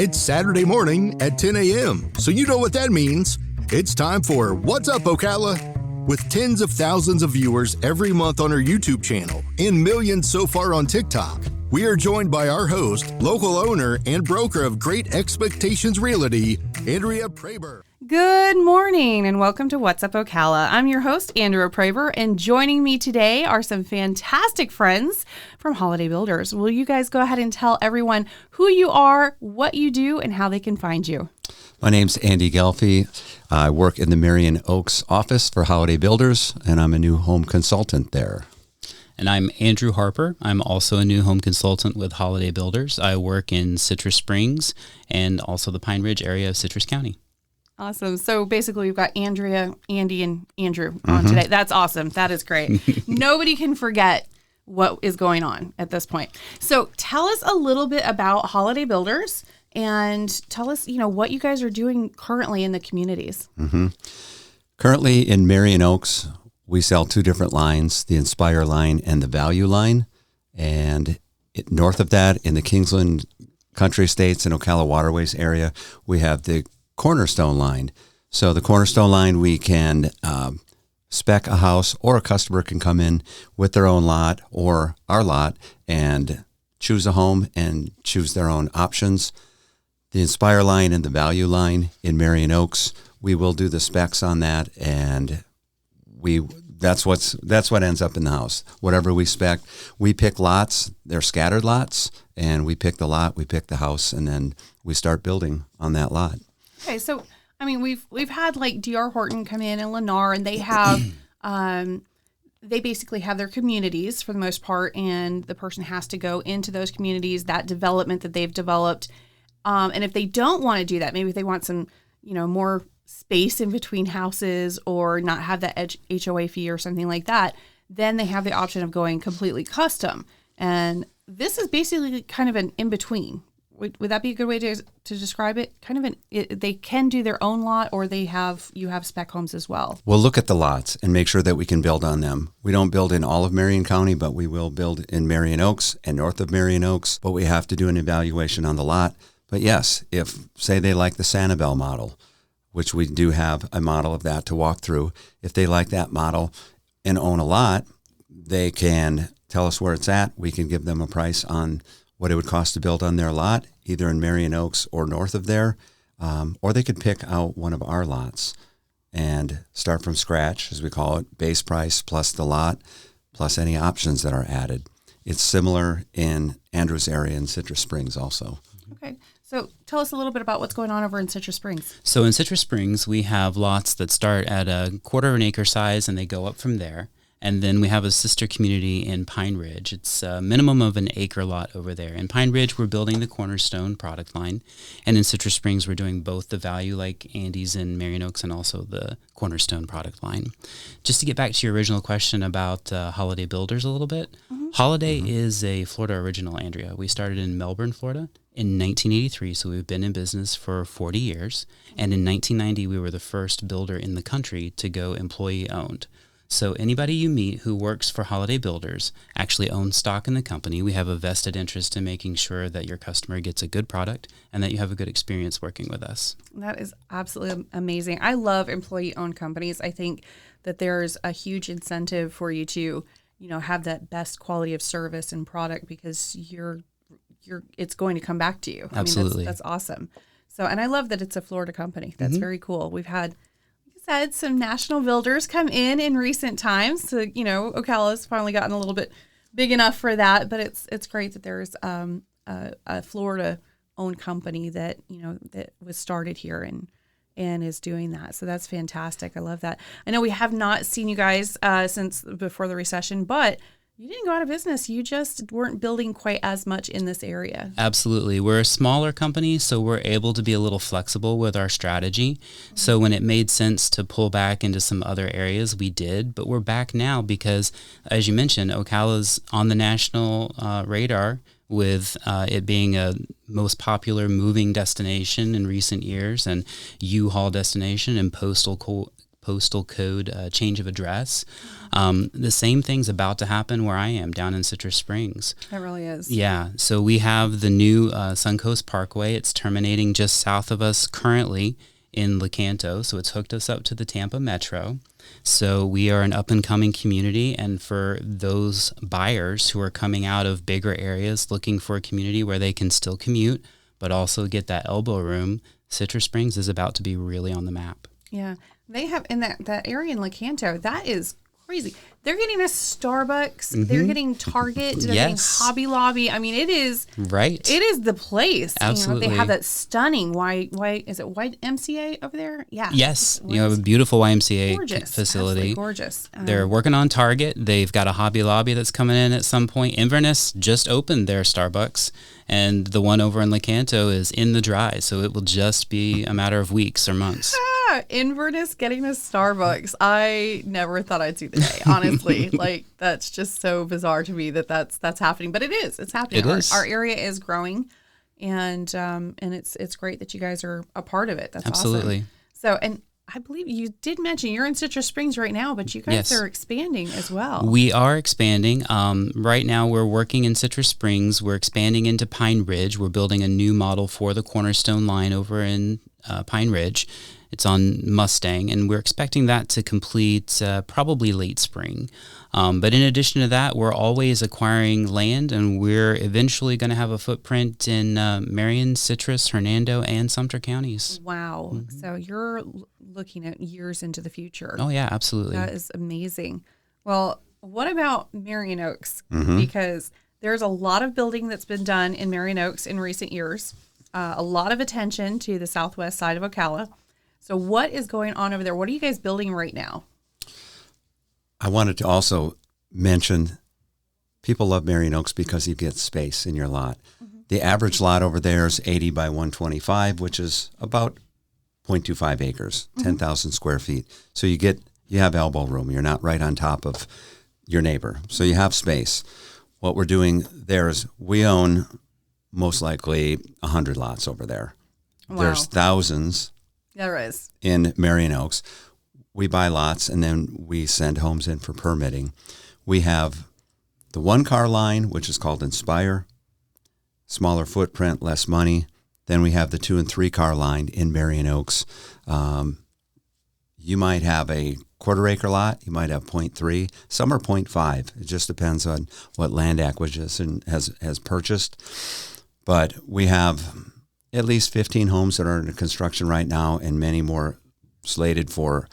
It's Saturday morning at 10 a.m., so you know what that means. It's time for What's Up, Ocala? With tens of thousands of viewers every month on our YouTube channel and millions so far on TikTok, we are joined by our host, local owner and broker of Great Expectations Realty, Andrea Praber. Good morning and welcome to What's Up, Ocala. I'm your host, Andrea Praber, and joining me today are some fantastic friends from Holiday Builders. Will you guys go ahead and tell everyone who you are, what you do, and how they can find you? My name's Andy Gelfi. I work in the Marion Oaks office for Holiday Builders, and I'm a new home consultant there. And I'm Andrew Harper. I'm also a new home consultant with Holiday Builders. I work in Citrus Springs and also the Pine Ridge area of Citrus County. Awesome. So basically we've got Andrea, Andy, and Andrew on today. That's awesome. That is great. Nobody can forget what is going on at this point. So tell us a little bit about Holiday Builders and tell us, what you guys are doing currently in the communities. Currently in Marion Oaks, we sell two different lines, the Inspire line and the Value line. And north of that, in the Kingsland Country Estates and Ocala Waterways area, we have the Cornerstone line. So the Cornerstone line, we can spec a house, or a customer can come in with their own lot or our lot and choose a home and choose their own options. The Inspire line and the Value line in Marion Oaks, we will do the specs on that, and that's what ends up in the house. Whatever we spec, we pick lots. They're scattered lots, and we pick the lot, we pick the house, and then we start building on that lot. Okay, so we've had like D.R. Horton come in and Lennar, and they have they basically have their communities for the most part, and the person has to go into those communities, that development that they've developed. And if they don't want to do that, maybe if they want some, more space in between houses or not have that HOA fee or something like that, then they have the option of going completely custom. And this is basically kind of an in-between. Would that be a good way to describe it? They can do their own lot, or you have spec homes as well. We'll look at the lots and make sure that we can build on them. We don't build in all of Marion County, but we will build in Marion Oaks and north of Marion Oaks. But we have to do an evaluation on the lot. But yes, if, say, they like the Sanibel model, which we do have a model of that to walk through, if they like that model and own a lot, they can tell us where it's at. We can give them a price on what it would cost to build on their lot, either in Marion Oaks or north of there, or they could pick out one of our lots and start from scratch, as we call it, base price plus the lot, plus any options that are added. It's similar in Andrew's area in Citrus Springs also. Okay. So tell us a little bit about what's going on over in Citrus Springs. So in Citrus Springs, we have lots that start at a quarter of an acre size, and they go up from there. And then we have a sister community in Pine Ridge. It's a minimum of an acre lot over there. In Pine Ridge, we're building the Cornerstone product line. And in Citrus Springs, we're doing both the Value, like Andy's in Marion Oaks, and also the Cornerstone product line. Just to get back to your original question about Holiday Builders a little bit, Holiday is a Florida original, Andrea. We started in Melbourne, Florida in 1983, so we've been in business for 40 years. And in 1990, we were the first builder in the country to go employee-owned. So anybody you meet who works for Holiday Builders actually owns stock in the company. We have a vested interest in making sure that your customer gets a good product and that you have a good experience working with us. That is absolutely amazing. I love employee-owned companies. I think that there's a huge incentive for you to, have that best quality of service and product, because it's going to come back to you. Absolutely. That's awesome. So, and I love that it's a Florida company. That's very cool. We've had some national builders come in recent times. So, Ocala's finally gotten a little bit big enough for that, but it's great that there's a Florida-owned company that was started here and is doing that. So that's fantastic. I love that. I know we have not seen you guys since before the recession, but you didn't go out of business. You just weren't building quite as much in this area. Absolutely. We're a smaller company, so we're able to be a little flexible with our strategy. So when it made sense to pull back into some other areas, we did. But we're back now because, as you mentioned, Ocala's on the national radar with it being a most popular moving destination in recent years, and U-Haul destination and postal postal code change of address. The same thing's about to happen where I am down in Citrus Springs. It really is. Yeah, so we have the new Suncoast Parkway. It's terminating just south of us currently in Lecanto, so it's hooked us up to the Tampa Metro. So we are an up-and-coming community, and for those buyers who are coming out of bigger areas looking for a community where they can still commute, but also get that elbow room, Citrus Springs is about to be really on the map. Yeah. They have, in that area in Lecanto, that is crazy. They're getting a Starbucks. They're getting Target. They're getting Hobby Lobby. I mean, it is right. It is the place. Absolutely. They have that stunning white is it white MCA over there? Yeah. Yes. You have a beautiful YMCA gorgeous. facility. Absolutely gorgeous. They're working on Target. They've got a Hobby Lobby that's coming in at some point. Inverness just opened their Starbucks, and the one over in Lecanto is in the dry. So it will just be a matter of weeks or months. Inverness getting a Starbucks. I never thought I'd see the day, honestly. Like, that's just so bizarre to me that's happening. But it is. It's happening. Our area is growing, and it's great that you guys are a part of it. That's absolutely awesome. So, and I believe you did mention you're in Citrus Springs right now, but you guys are expanding as well. We are expanding. Right now we're working in Citrus Springs. We're expanding into Pine Ridge. We're building a new model for the Cornerstone line over in Pine Ridge. It's on Mustang, and we're expecting that to complete probably late spring. But in addition to that, we're always acquiring land, and we're eventually going to have a footprint in Marion, Citrus, Hernando, and Sumter counties. Wow. Mm-hmm. So you're looking at years into the future. Oh, yeah, absolutely. That is amazing. Well, what about Marion Oaks? Mm-hmm. Because there's a lot of building that's been done in Marion Oaks in recent years, a lot of attention to the southwest side of Ocala. So what is going on over there? What are you guys building right now? I wanted to also mention people love Marion Oaks because you get space in your lot. Mm-hmm. The average lot over there is 80 by 125, which is about 0.25 acres, 10,000 square feet. So you have elbow room. You're not right on top of your neighbor. So you have space. What we're doing there is we own most likely 100 lots over there. Wow. There's thousands. There is. In Marion Oaks. We buy lots and then we send homes in for permitting. We have the one-car line, which is called Inspire, smaller footprint, less money. Then we have the 2- and 3-car line in Marion Oaks. You might have a quarter-acre lot. You might have 0.3. Some are 0.5. It just depends on what land acquisition has purchased. But we have at least 15 homes that are under construction right now, and many more slated for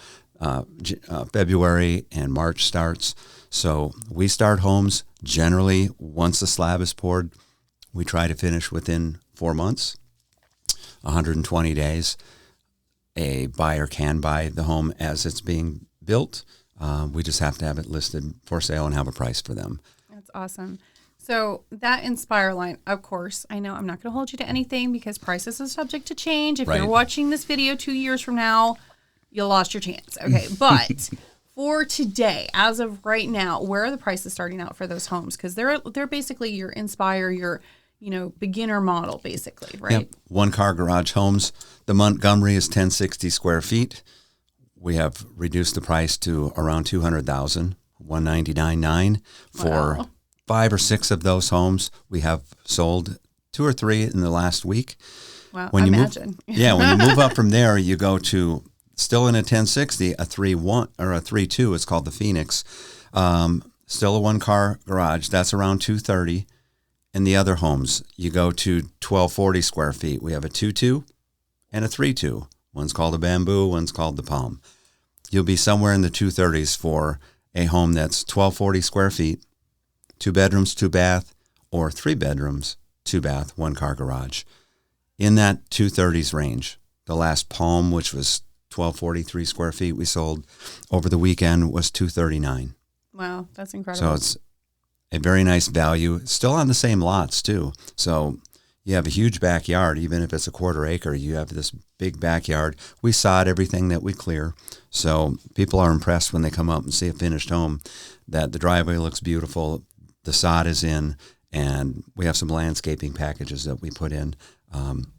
February and March starts. So we start homes generally once the slab is poured. We try to finish within 4 months, 120 days. A buyer can buy the home as it's being built. We just have to have it listed for sale and have a price for them. That's awesome. So that Inspire line, of course, I know I'm not going to hold you to anything because prices are subject to change. If you're watching this video 2 years from now, you lost your chance. Okay, but for today, as of right now, where are the prices starting out for those homes? Because they're basically your Inspire, your beginner model, basically, right? Yep. One-car garage homes. The Montgomery is 1060 square feet. We have reduced the price to around $200,000, $199,900 for 5 or 6 of those homes. We have sold 2 or 3 in the last week. Wow, when you imagine. when you move up from there, you go to still in a 1060, a 3.1 or a 3.2. It's called the Phoenix. Still a one-car garage. That's around $230,000. In the other homes, you go to 1240 square feet. We have a 2.2 and a 3.2. One's called a Bamboo. One's called the Palm. You'll be somewhere in the 230s for a home that's 1240 square feet. 2 bedrooms, 2 bath, or 3 bedrooms, 2 bath, 1-car garage. In that 230s range. The last Palm, which was 1243 square feet we sold over the weekend, was $239,000. Wow, that's incredible. So it's a very nice value. Still on the same lots too. So you have a huge backyard. Even if it's a quarter acre, you have this big backyard. We sod everything that we clear. So people are impressed when they come up and see a finished home that the driveway looks beautiful. The sod is in, and we have some landscaping packages that we put in.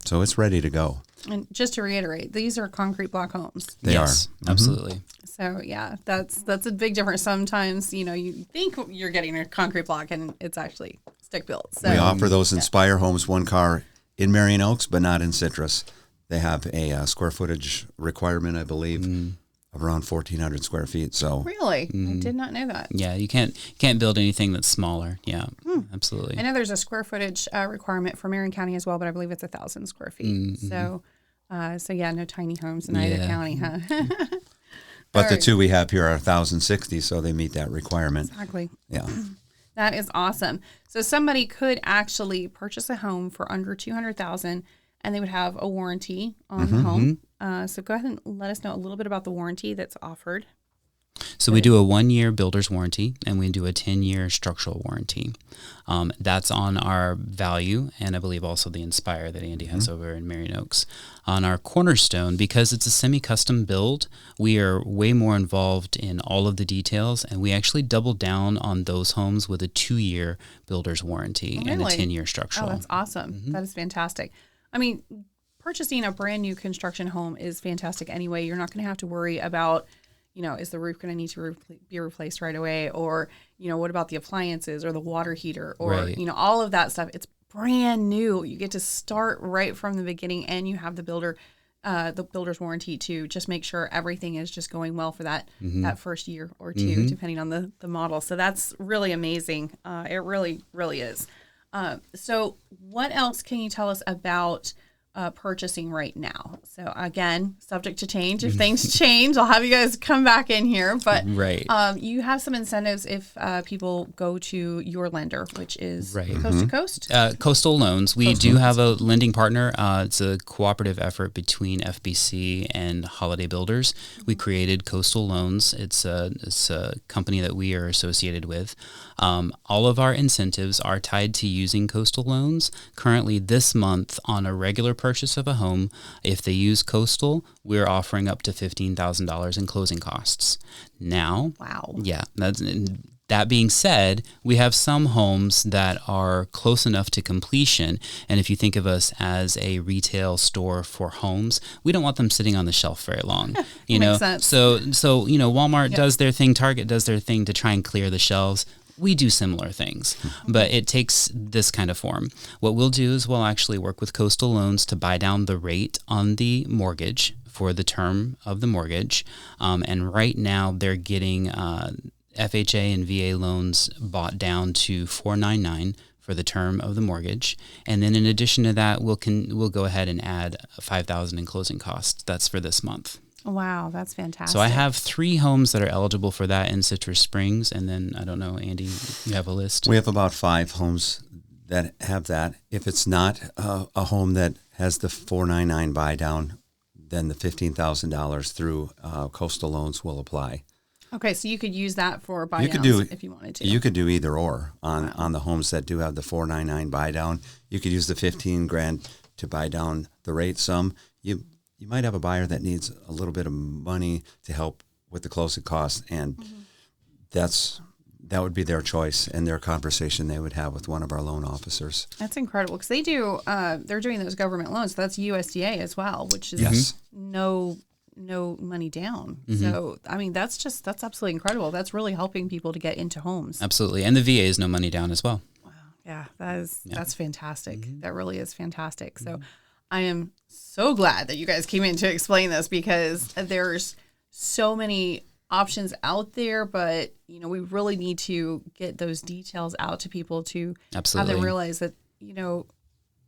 So it's ready to go. And just to reiterate, these are concrete block homes. They are. Absolutely. So yeah, that's a big difference. Sometimes, you think you're getting a concrete block and it's actually stick built. So We offer those Inspire homes, one car in Marion Oaks, but not in Citrus. They have a square footage requirement, I believe, of around 1,400 square feet. So really, I did not know that. Yeah, you can't build anything that's smaller. Yeah, absolutely. I know there's a square footage requirement for Marion County as well, but I believe it's 1,000 square feet. So yeah, no tiny homes in either county, huh? But All the right. two we have here are 1,060, so they meet that requirement. Exactly. Yeah. That is awesome. So somebody could actually purchase a home for under $200,000, and they would have a warranty on the home. So go ahead and let us know a little bit about the warranty that's offered. So we do a 1-year builder's warranty, and we do a 10-year structural warranty. That's on our Value, and I believe also the Inspire that Andy has over in Marion Oaks. On our Cornerstone, because it's a semi-custom build, we are way more involved in all of the details, and we actually double down on those homes with a 2-year builder's warranty and a Really? 10-year structural. Oh, that's awesome. That is fantastic. I mean, purchasing a brand new construction home is fantastic anyway. You're not going to have to worry about, is the roof going to need to be replaced right away? Or, what about the appliances or the water heater or, Right. all of that stuff. It's brand new. You get to start right from the beginning, and you have the builder's warranty to just make sure everything is just going well for that first year or two, depending on the model. So that's really amazing. It really, really is. So what else can you tell us about purchasing right now? So again, subject to change. If things change, I'll have you guys come back in here. But Right. You have some incentives if people go to your lender, which is Right. Coast to Coast. Coastal Loans. We do have a lending partner. It's a cooperative effort between FBC and Holiday Builders. We created Coastal Loans. It's a company that we are associated with. All of our incentives are tied to using Coastal Loans. Currently, this month, on a regular purchase of a home, if they use Coastal, we're offering up to $15,000 in closing costs. Now, Wow. yeah, that being said, we have some homes that are close enough to completion. And if you think of us as a retail store for homes, we don't want them sitting on the shelf very long. Makes sense. So Walmart does their thing, Target does their thing to try and clear the shelves. We do similar things, but it takes this kind of form. What we'll do is we'll actually work with Coastal Loans to buy down the rate on the mortgage for the term of the mortgage. And right now they're getting FHA and VA loans bought down to $499 for the term of the mortgage. And then in addition to that, we'll go ahead and add $5,000 in closing costs. That's for this month. Wow, that's fantastic. So I have 3 homes that are eligible for that in Citrus Springs, and then I don't know, Andy, you have a list? We have about 5 homes that have that. If it's not a home that has the 499 buy down, then the $15,000 through Coastal Loans will apply. Okay, so you could use that for buy You downs could do if you wanted to. You could do either or on the homes that do have the 499 buy down. You could use the $15,000 to buy down the rate some. You might have a buyer that needs a little bit of money to help with the closing costs, and that would be their choice and their conversation they would have with one of our loan officers. That's incredible because they do. They're doing those government loans. So that's USDA as well, which is Yes. no money down. So I mean, that's absolutely incredible. That's really helping people to get into homes. Absolutely. And the VA is no money down as well. Yeah, that's fantastic. That really is fantastic. So I am so glad that you guys came in to explain this because there's so many options out there, but we really need to get those details out to people to Absolutely. have them realize that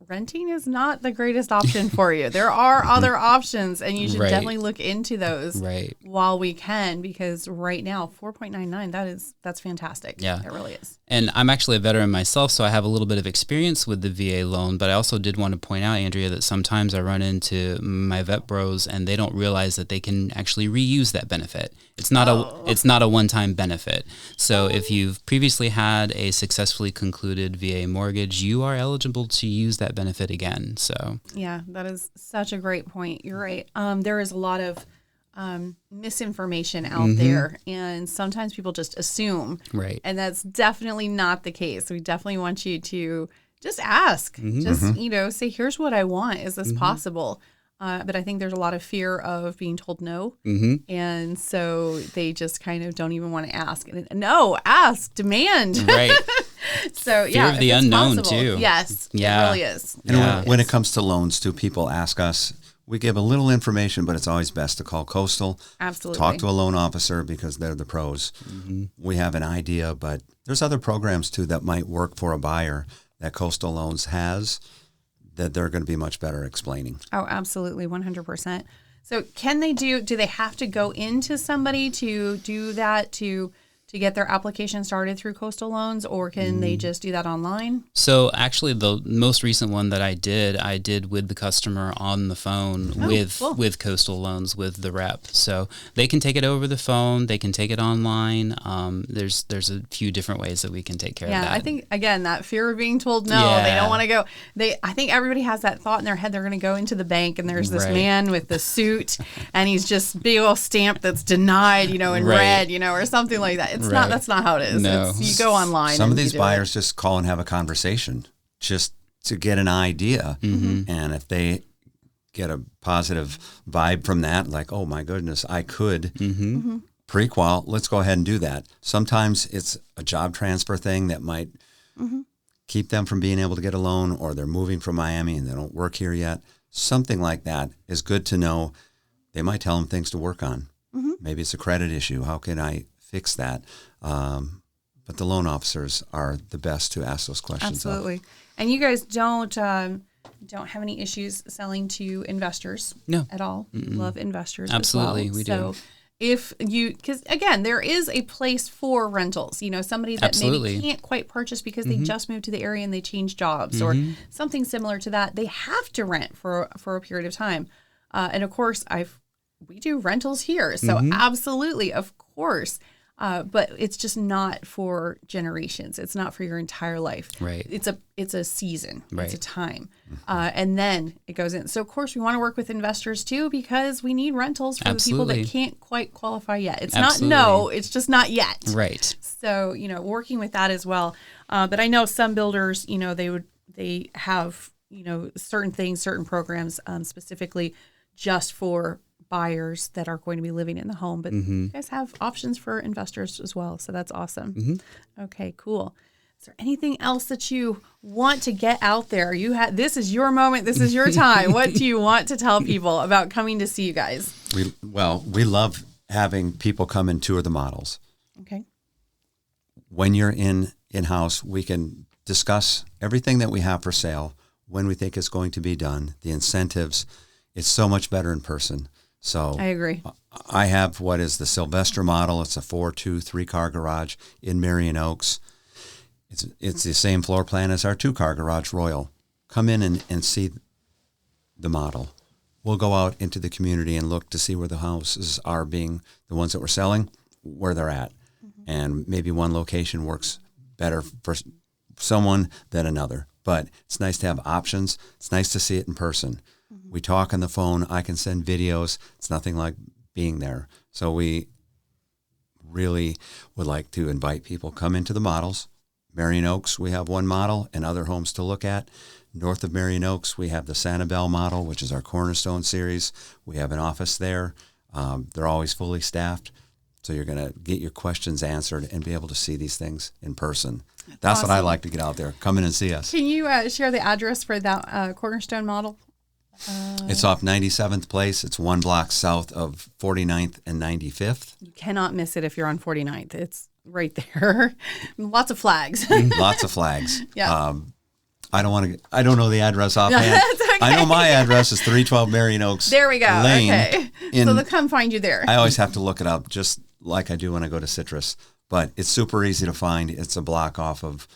renting is not the greatest option for you. There are other options, and you should Right. definitely look into those Right. while we can, because right now 4.99, that's fantastic. Yeah. It really is. And I'm actually a veteran myself, so I have a little bit of experience with the VA loan, but I also did want to point out, Andrea, that sometimes I run into my vet bros and they don't realize that they can actually reuse that benefit. It's not a one-time benefit. So if you've previously had a successfully concluded VA mortgage, you are eligible to use that benefit again. So Yeah, that is such a great point. You're right. There is a lot of misinformation out there, and sometimes people just assume, Right. and that's definitely not the case. We definitely want you to just ask, just say, here's what I want. Is this possible? But I think there's a lot of fear of being told no. And so they just kind of don't even want to ask. No, ask, demand. Right. So Fear of the if it's unknown, possible. too. Yes, Yeah. it really is. And when it comes to loans, too, people ask us. We give a little information, but it's always best to call Coastal. Absolutely. Talk to a loan officer because they're the pros. We have an idea, but there's other programs, too, that might work for a buyer that Coastal Loans has that they're going to be much better explaining. Oh, absolutely, 100%. So can they do they have to go into somebody to do that, to get their application started through Coastal Loans, or can they just do that online? So actually, the most recent one that I did with the customer on the phone with Coastal Loans, with the rep. So they can take it over the phone. They can take it online. There's a few different ways that we can take care of that. Yeah, I think, again, that fear of being told no, they don't want to go. I think everybody has that thought in their head. They're going to go into the bank and there's this man with the suit and he's just big old stamp that's denied, in red, or something like that. That's not how it is. No. You go online. Some of these buyers just call and have a conversation just to get an idea. And if they get a positive vibe from that, like, oh my goodness, I could pre-qual, let's go ahead and do that. Sometimes it's a job transfer thing that might keep them from being able to get a loan, or they're moving from Miami and they don't work here yet. Something like that is good to know. They might tell them things to work on. Maybe it's a credit issue. How can I fix that? But the loan officers are the best to ask those questions. Absolutely. And you guys don't have any issues selling to investors at all. Love investors Absolutely, as well. we so do. because again, there is a place for rentals, somebody that maybe can't quite purchase because they just moved to the area and they changed jobs or something similar to that. They have to rent for a period of time. And of course, we do rentals here. So absolutely, of course. But it's just not for generations. It's not for your entire life. Right. It's a season. Right. It's a time. And then it goes in. So of course we want to work with investors too, because we need rentals for the people that can't quite qualify yet. It's not no, it's just not yet. Right. So, working with that as well. But I know some builders, they have, certain things, certain programs specifically just for buyers that are going to be living in the home, but you guys have options for investors as well. So that's awesome. Okay, cool. Is there anything else that you want to get out there? This is your moment. This is your time. What do you want to tell people about coming to see you guys? We love having people come and tour the models. Okay. When you're in-house, we can discuss everything that we have for sale, when we think it's going to be done, the incentives. It's so much better in person. So I agree. I have what is the Sylvester model. It's a 3-car garage in Marion Oaks. It's the same floor plan as our 2-car garage Royal. Come in and see the model. We'll go out into the community and look to see where the houses are being, the ones that we're selling, where they're at. And maybe one location works better for someone than another. But it's nice to have options. It's nice to see it in person. We talk on the phone. I can send videos. It's nothing like being there. So we really would like to invite people come into the models. Marion Oaks, we have one model and other homes to look at. North of Marion Oaks, we have the Sanibel model, which is our Cornerstone series. We have an office there. They're always fully staffed. So you're going to get your questions answered and be able to see these things in person. That's awesome. what I like to get out there. Come in and see us. Can you share the address for that Cornerstone model? It's off 97th Place. It's one block south of 49th and 95th. You cannot miss it if you're on 49th. It's right there. Lots of flags. Lots of flags. Yeah. I don't know the address offhand. That's okay. I know my address is 312 Marion Oaks. There we go. Lane. Okay. So they'll come find you there. I always have to look it up, just like I do when I go to Citrus. But it's super easy to find. It's a block off of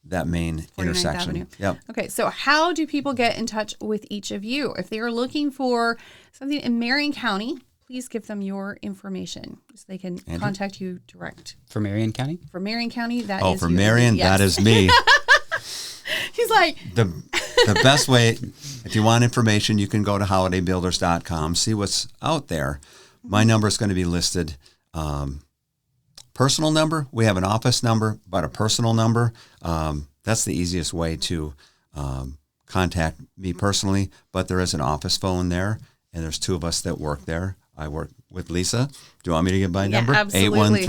that main 49th intersection. Avenue. Yep. Okay, so how do people get in touch with each of you? If they are looking for something in Marion County, please give them your information so they can contact you direct. For Marion County? For Marion County, that is for you. Marion, Yes. that is me. He's like, The best way, if you want information, you can go to holidaybuilders.com, see what's out there. My number is going to be listed. Personal number, we have an office number, but a personal number, that's the easiest way to contact me personally. But there is an office phone there, and there's 2 of us that work there. I work with Lisa. Do you want me to give my Yeah, number? absolutely.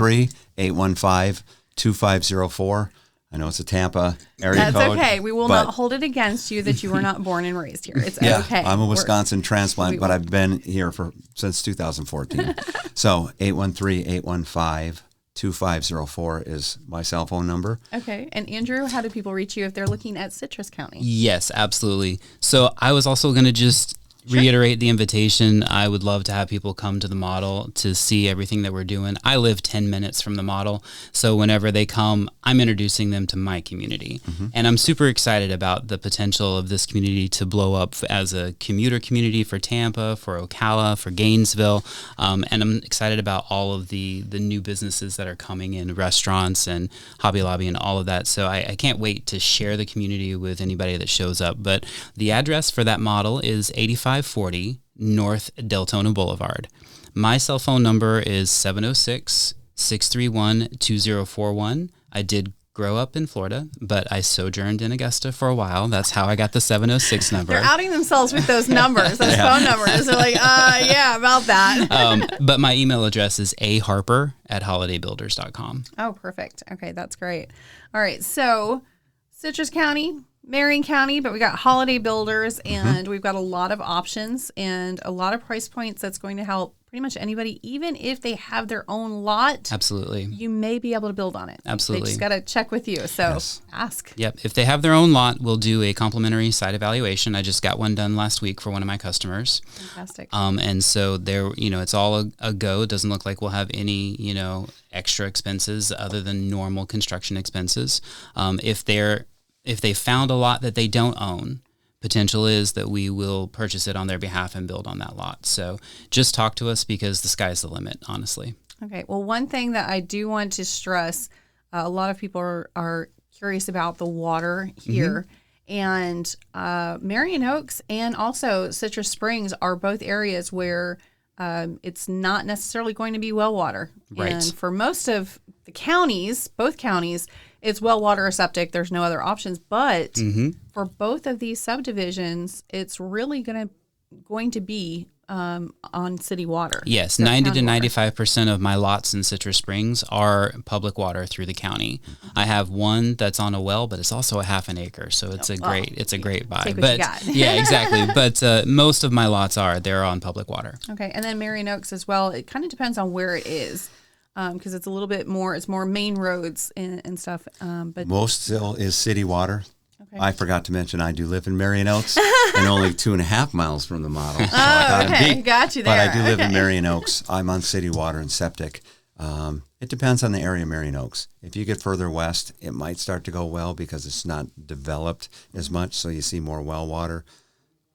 813-815-2504. I know it's a Tampa area That's code. okay. We will but- not hold it against you that you were not born and raised here. It's Yeah, okay. I'm a We're- Wisconsin transplant, we but will. I've been here since 2014. So 813-815-2504 is my cell phone number. Okay. And Andrew, how do people reach you if they're looking at Citrus County? Yes, absolutely. So I was also going to just reiterate the invitation. I would love to have people come to the model to see everything that we're doing. I live 10 minutes from the model, so whenever they come, I'm introducing them to my community. And I'm super excited about the potential of this community to blow up as a commuter community for Tampa, for Ocala, for Gainesville. And I'm excited about all of the new businesses that are coming in, restaurants and Hobby Lobby and all of that. So I can't wait to share the community with anybody that shows up. But the address for that model is 8540 North Deltona Boulevard. My cell phone number is 706-631-2041. I did grow up in Florida, but I sojourned in Augusta for a while. That's how I got the 706 number. They're outing themselves with those numbers, those phone numbers. They're like, yeah, about that. But my email address is aharper@holidaybuilders.com. Oh, perfect. Okay, that's great. All right, so Citrus County, Marion County, but we got Holiday Builders, and we've got a lot of options and a lot of price points that's going to help pretty much anybody, even if they have their own lot. Absolutely. You may be able to build on it. Absolutely. They just got to check with you. So Yes. ask. Yep. If they have their own lot, we'll do a complimentary site evaluation. I just got one done last week for one of my customers. Fantastic. And so there, it's all a go. It doesn't look like we'll have any, extra expenses other than normal construction expenses. If they found a lot that they don't own, potential is that we will purchase it on their behalf and build on that lot. So just talk to us because the sky's the limit, honestly. Okay. Well, one thing that I do want to stress, a lot of people are curious about the water here. And Marion Oaks and also Citrus Springs are both areas where it's not necessarily going to be well water. Right. And for most of the counties, both counties, it's well water or septic. There's no other options. But for both of these subdivisions, it's really going to be on city water. Yes, So 90 to county water. 95% of my lots in Citrus Springs are public water through the county. I have one that's on a well, but it's also a half an acre, so it's a great buy. take what But you got. yeah, exactly. But most of my lots they're on public water. Okay, and then Marion Oaks as well. It kind of depends on where it is, because it's a little bit more. It's more main roads and stuff. But Most still is city water. okay. I forgot to mention I do live in Marion Oaks and only 2.5 miles from the model. So I got him okay, beat. got you there. But I do live in Okay. Marion Oaks. I'm on city water and septic. It depends on the area of Marion Oaks. If you get further west, it might start to go well because it's not developed as much, so you see more well water.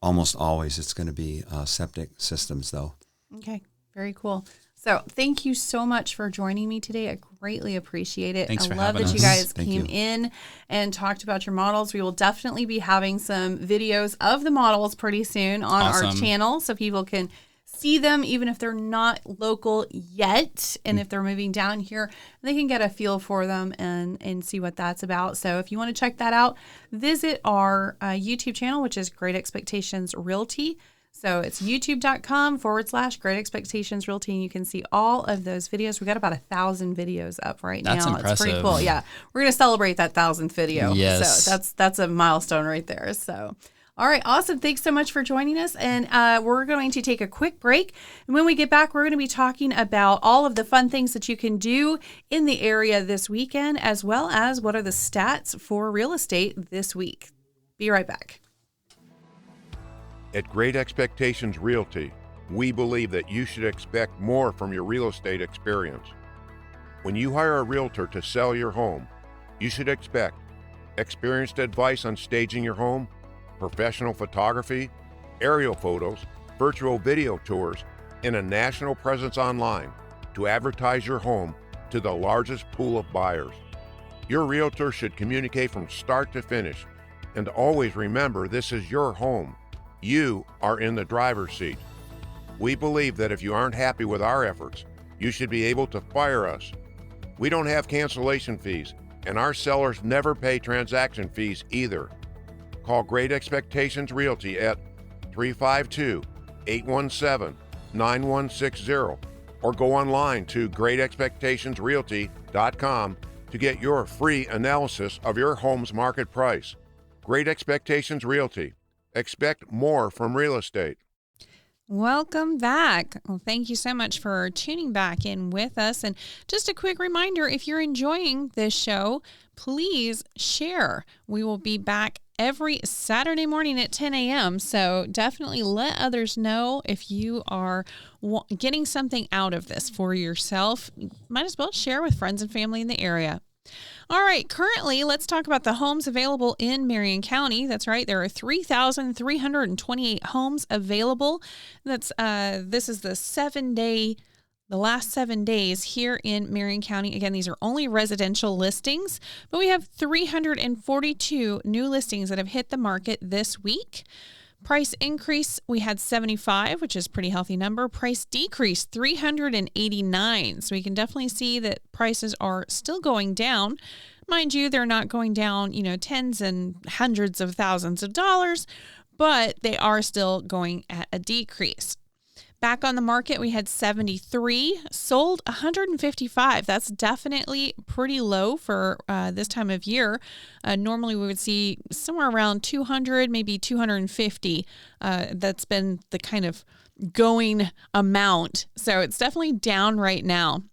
Almost always it's going to be septic systems, though. Okay, very cool. So thank you so much for joining me today. I greatly appreciate it. Thanks for I love having that you us. guys Thank came you. in and talked about your models. We will definitely be having some videos of the models pretty soon on our Awesome. channel so people can see them even if they're not local yet, and if they're moving down here, they can get a feel for them and see what that's about. So if you want to check that out, visit our YouTube channel, which is Great Expectations Realty. So it's youtube.com/Great Expectations Realty, and you can see all of those videos. We got about 1,000 videos up right That's now. It's pretty impressive. cool. Yeah, we're gonna celebrate that 1,000th video. Yes. So that's a milestone right there. So. All right, awesome. Thanks so much for joining us. And we're going to take a quick break. And when we get back, we're going to be talking about all of the fun things that you can do in the area this weekend, as well as what are the stats for real estate this week. Be right back. At Great Expectations Realty, we believe that you should expect more from your real estate experience. When you hire a realtor to sell your home, you should expect experienced advice on staging your home, professional photography, aerial photos, virtual video tours, and a national presence online to advertise your home to the largest pool of buyers. Your realtor should communicate from start to finish, and always remember this is your home. You are in the driver's seat. We believe that if you aren't happy with our efforts, you should be able to fire us. We don't have cancellation fees, and our sellers never pay transaction fees either. Call Great Expectations Realty at 817-9160 or go online to greatexpectationsrealty.com to get your free analysis of your home's market price. Great Expectations Realty. Expect more from real estate. Welcome back. Well, thank you so much for tuning back in with us. And just a quick reminder, if you're enjoying this show, please share. We will be back every Saturday morning at 10 a.m. So definitely let others know if you are getting something out of this for yourself. Might as well share with friends and family in the area. All right, currently, let's talk about the homes available in Marion County. That's right, there are 3,328 homes available. This is the last 7 days here in Marion County. Again, these are only residential listings, but we have 342 new listings that have hit the market this week. Price increase, we had 75, which is a pretty healthy number. Price decrease, 389. So we can definitely see that prices are still going down. Mind you, they're not going down, tens and hundreds of thousands of dollars, but they are still going at a decrease. Back on the market, we had 73, sold 155. That's definitely pretty low for this time of year. Normally, we would see somewhere around 200, maybe 250. That's been the kind of going amount. So it's definitely down right now.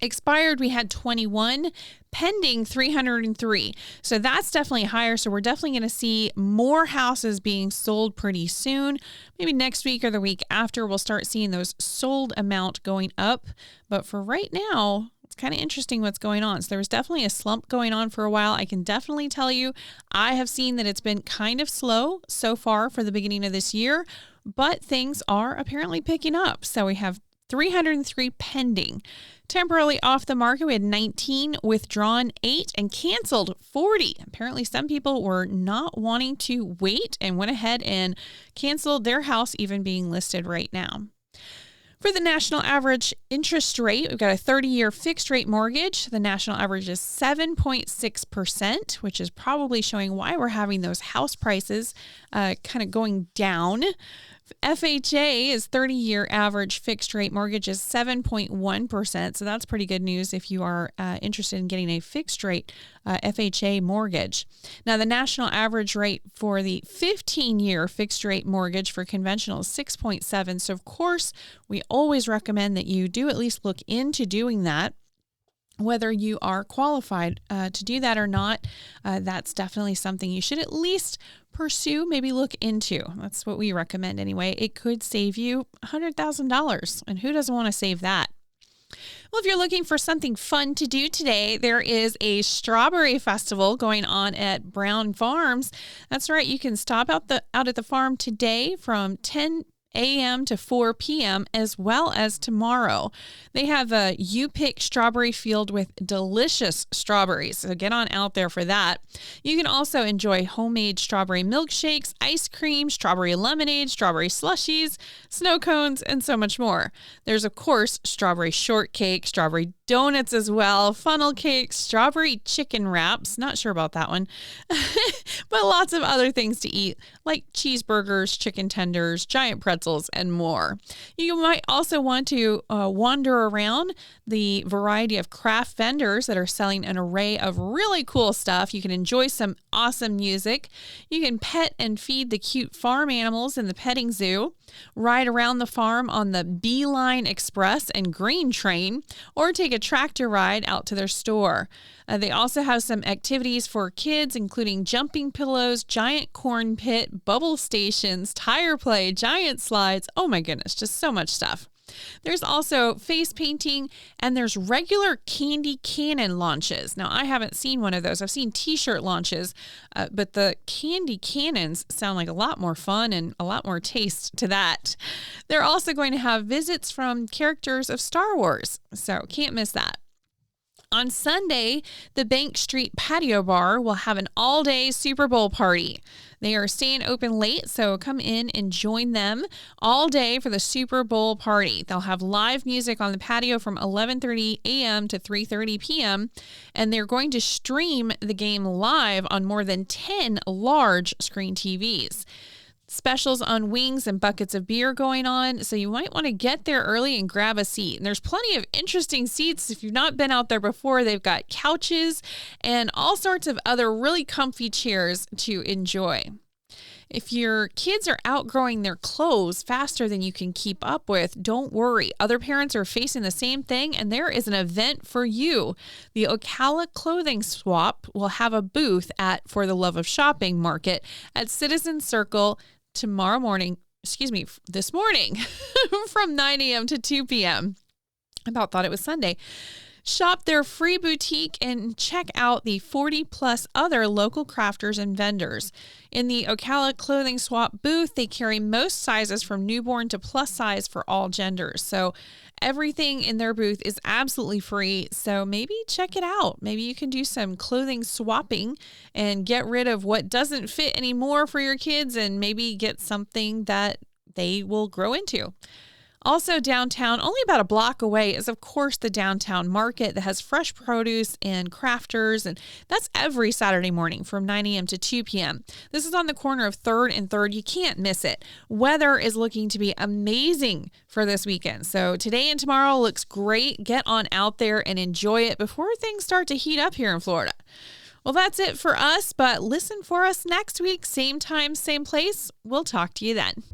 Expired, we had 21, pending 303. So that's definitely higher. So we're definitely going to see more houses being sold pretty soon. Maybe next week or the week after, we'll start seeing those sold amount going up. But for right now, it's kind of interesting what's going on. So there was definitely a slump going on for a while. I can definitely tell you, I have seen that it's been kind of slow so far for the beginning of this year, but things are apparently picking up. So we have 303 pending. Temporarily off the market, we had 19, withdrawn 8, and canceled 40. Apparently, some people were not wanting to wait and went ahead and canceled their house even being listed right now. For the national average interest rate, we've got a 30-year fixed rate mortgage. The national average is 7.6%, which is probably showing why we're having those house prices kind of going down. FHA is 30-year average fixed rate mortgage is 7.1%. So that's pretty good news if you are interested in getting a fixed rate FHA mortgage. Now, the national average rate for the 15-year fixed rate mortgage for conventional is 6.7. So, of course, we always recommend that you do at least look into doing that. Whether you are qualified to do that or not, that's definitely something you should at least pursue, maybe look into. That's what we recommend anyway. It could save you $100,000, and who doesn't want to save that? Well, if you're looking for something fun to do today, there is a strawberry festival going on at Brown Farms. That's right. You can stop out at the farm today from 10 a.m. to 4 p.m. as well as tomorrow. They have a you-pick strawberry field with delicious strawberries, so get on out there for that. You can also enjoy homemade strawberry milkshakes, ice cream, strawberry lemonade, strawberry slushies, snow cones, and so much more. There's, of course, strawberry shortcake, strawberry donuts as well, funnel cakes, strawberry chicken wraps, not sure about that one, but lots of other things to eat like cheeseburgers, chicken tenders, giant pretzels, and more. You might also want to wander around the variety of craft vendors that are selling an array of really cool stuff. You can enjoy some awesome music. You can pet and feed the cute farm animals in the petting zoo, ride around the farm on the Beeline Express and Green Train, or take a tractor ride out to their store. They also have some activities for kids, including jumping pillows, giant corn pit, bubble stations, tire play, giant slides. Oh my goodness, just so much stuff. There's also face painting, and there's regular candy cannon launches. Now, I haven't seen one of those. I've seen t-shirt launches, but the candy cannons sound like a lot more fun and a lot more taste to that. They're also going to have visits from characters of Star Wars, so can't miss that. On Sunday, the Bank Street Patio Bar will have an all-day Super Bowl party. They are staying open late, so come in and join them all day for the Super Bowl party. They'll have live music on the patio from 11:30 a.m. to 3:30 p.m., and they're going to stream the game live on more than 10 large screen TVs. specials on wings and buckets of beer going on, so you might want to get there early and grab a seat. And there's plenty of interesting seats. If you've not been out there before, they've got couches and all sorts of other really comfy chairs to enjoy. If your kids are outgrowing their clothes faster than you can keep up with, don't worry. Other parents are facing the same thing, and there is an event for you. The Ocala Clothing Swap will have a booth at For the Love of Shopping Market at Citizen Circle this morning from 9 a.m. to 2 p.m. I about thought it was Sunday. Shop their free boutique and check out the 40-plus other local crafters and vendors. In the Ocala Clothing Swap booth, they carry most sizes from newborn to plus size for all genders. So everything in their booth is absolutely free, so maybe check it out. Maybe you can do some clothing swapping and get rid of what doesn't fit anymore for your kids and maybe get something that they will grow into. Also downtown, only about a block away, is of course the downtown market that has fresh produce and crafters, and that's every Saturday morning from 9 a.m. to 2 p.m. This is on the corner of 3rd and 3rd. You can't miss it. Weather is looking to be amazing for this weekend, so today and tomorrow looks great. Get on out there and enjoy it before things start to heat up here in Florida. Well, that's it for us, but listen for us next week, same time, same place. We'll talk to you then.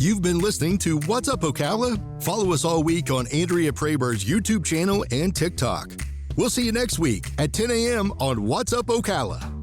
You've been listening to What's Up, Ocala? Follow us all week on Andrea Praber's YouTube channel and TikTok. We'll see you next week at 10 a.m. on What's Up, Ocala.